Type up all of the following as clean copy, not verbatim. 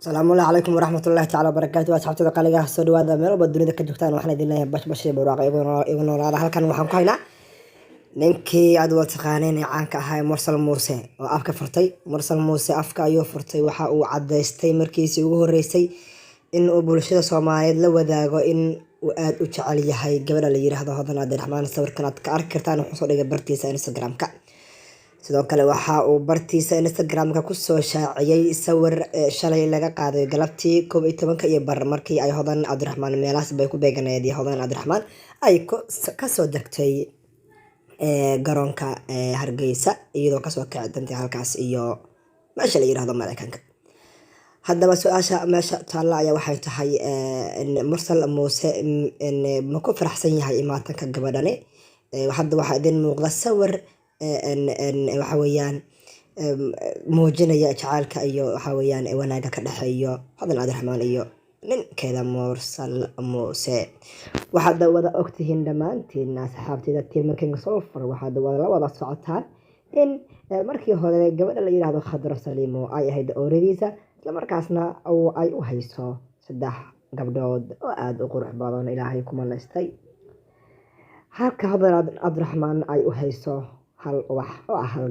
السلام عليكم ورحمة الله تعالى وبركاته أصحابتي قالقة soo dhawaada meel walba dunida ka joogtaan waxaan idin leeyahay bash iyo barwaaqo igu noolaada halkan waxaan ku haynaa ninkii aad wada taqaaneen ee caanka ahaa Mursal Muuse oo afka furtay Mursal Muuse afka ayuu furtay waxa uu cadeystay markiisii ugu horeysay in uu bulshada Soomaaliyeed la wadaago in uu aad u jecel yahay gabadha la yiraahdo Hodan Cabdiraxmaan sawirkan aad ka arki kartaan wuxuu soo dhigay bartiisa Instagram-ka sidoo kale waxa uu bartiisa Instagram-ka ku soo shaaciyay sawir shalay laga qaaday galabtii 11 iyo bar markii ay Hodan Cabdiraxmaan meelaas bay ku beeganayd Hodan Cabdiraxmaan ay ka soo degtay garoonka Hargeysa iyadoo ka soo kacdantay halkaas iyo meesha la yiraahdo Mareykanka haddaba su'aasha meesha taala ayaa waxay tahay Mursal Muuse ma ku faraxsan yahay imaatanka gabadhani hadda waxa idin muuqda sawir waxa weeyaan muujinaya jacaylka iyo waxa weeyaan wanaaga ka dhaxeeyo Hodan Cabdiraxmaan iyo ninkeeda Mursal Muuse waxaad wada ogtihiin dhamaantiin asxaabtida tiimka Sofar waxaad wada socotaan in markii hore gabadha la yiraahdo Khadra Saliimo ay ahayd ooradiisa isla markaasna ay u hayso saddex gabdhood oo aad u qurux badan Ilaahay ku manaystay halka Hodan Cabdiraxmaan ay u hayso hal wax oo ah hal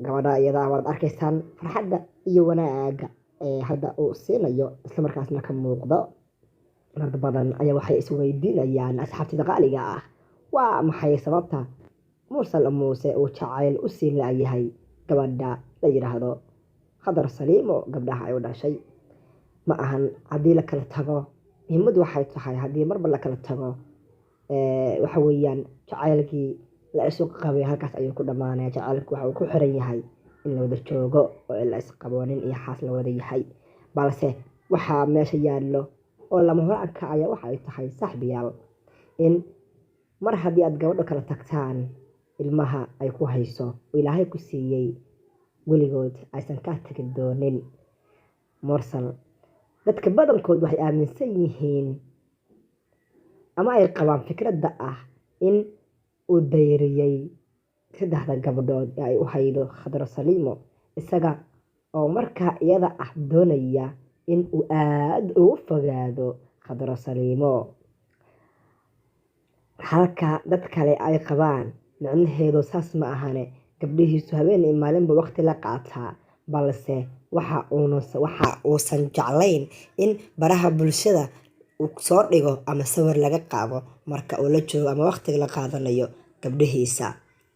gabadha iyada waad arkaysaan farxadda iyo wanaaga hadda uu siinayo isla markaasna ka muuqdo dad badan ayaa waxay isweydiinayaan asxaabtida qaaliga ah waa maxay sababta Mursal Muuse uu jacayl u siin laayahay gabadha la yiraahdo Khadra Saliimo gabdhaha ay u dhashay ma ahan hadii la kala tago muhiimadu waxay tahay hadii marba la kala tago waxa weeyaan jacaylkii la isku qabay halkaas ayuu ku dhamaanaya jacaylku waxa uu ku xiran yahay in la wada joogo oo la isqaboonin iyo xaas la wada yahay balse waxa meesha yaallo oo lama horaanka ayaa waxa ay tahay saaxiibayaal in mar hadii aad gabadho kala tagtaan ilmaha ay ku hayso oo Ilaahay ku siiyay weligood aysan ka tagi doonin Mursal dadka badankood waxay aaminsan yihiin ama ay qabaan fikradda ah in uu dayriyay saddexda gabdhood ee ay u haydo Khadra Saliimo isaga oo markaa iyada ah doonaya in uu aad ugu fogaado Khadra Saliimo halka dad kale ay qabaan macnaheedu saas ma ahane gabdhihiisu habeen iyo maalinba waqti la qaataa balse waxa uusan jeclayn in baraha bulshada uu soo dhigo ama sawir laga qaado marka uu la joogo ama waqtiga la qaadanayo gabdhihiisa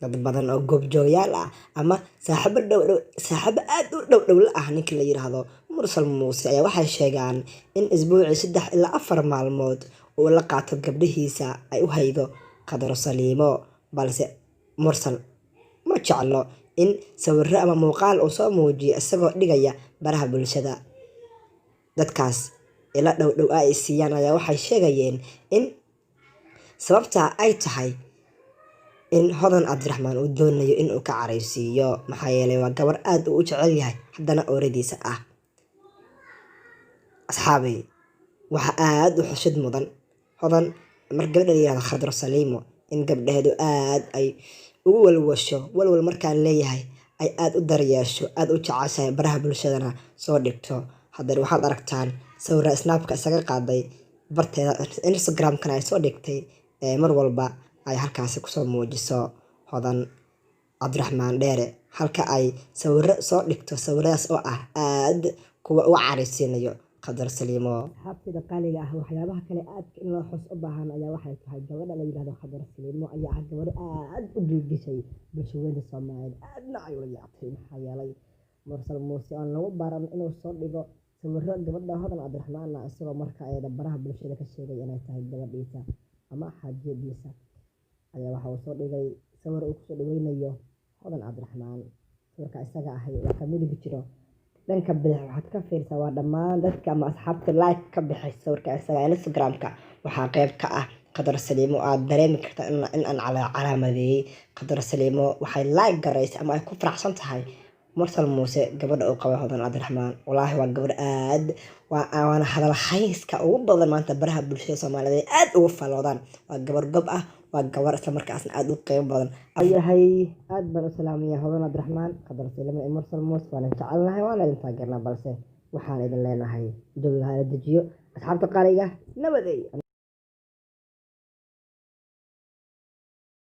dad badan oo goobjoogayaal ah ama saaxiibo aad u dhow la ah ninka la yiraahdo Mursal Muuse ayaa waxay sheegaan in isbuucii 3 ilaa 4 maalmood uu la qaato gabdhihiisa ay u haydo Khadra Saliimo balse Mursal ma jeclo in sawirro ama muuqaal uu soo muujiyo isagoo dhigaya baraha bulshada dadkaas ila dhow ay siiyaan ayaa waxay sheegayeen in sababta ay tahay in Hodan Cabdiraxmaan uu doonayo in uu ka careysiiyo maxaa yeelay waa gabar aad u jecel yahay haddana ooradiisa ah asxaabi waxa aad u xushid mudan Hodan mar gabadha la yiraahdo Khadra Saliimo in gabdhaheedu aad ay ugu walwal markaan leeyahay ay aad u daryeesho aad u jeceshahay baraha bulshadana soo dhigto haddana waxaad aragtaan sawirra snapka isaga qaaday barteeda Instagram-kana ay soo dhigtay mar walba ay halkaas ku soo muujiso Hodan Cabdiraxmaan dheere halka ay sawirro soo dhigto sawiradaas oo ah aad kuwa u careysiinayo Khadra Saliimo habtida qaaliga ah waxyaabaha kale aad in loo xus u baahan ayaa waxay tahay gabadha la yiraahdo Khadra Saliimo ayaa gabar aad u dhiigisay bulshada Soomaaliyeed aadna ay u yaabtay maxaa yeelay Mursal Muuse oo lagu baran inuu soo dhigo sawirro gabadha Hodan Cabdiraxmaan isagoo markaa ay baraha bulshada ka sheegay inay tahay gabadhiisa ama xaajiyadiisa ayaa waxa uu soo dhigay sawir uu ku soo dhaweynayo Hodan Cabdiraxmaan sawirka isaga ah waa ka mid jiro dhanka bidix waxaad ka fiirsaa waa dhammaan dadka ama asxaabta like ka bixay sawirka isaga Instagram-ka waxaa qayb ka ah Khadra Saliimo aad dareemi kartaa in aan calaamadeeyay Khadra Saliimo waxay like garaysay ama ay ku faraxsan tahay Mursal Muuse gabadha uu qabo Hodan Cabdiraxmaan wallaahi waa gabar aad waana hadal hayska ugu badan maanta baraha bulshada Soomaaliyeed aad ugu faloodaan waa gabar gob ah waa gabar isla markaasna aad u qiimo badan ayahay aad baan u salaamayaa Hodan Cabdiraxmaan Khadra Saliimo Mursal Muuse waan jecelnahay waan idin taageernaa balse waxaan idin leenahay jawiga hala dejiyo asxaabta qaaliga nabadeey.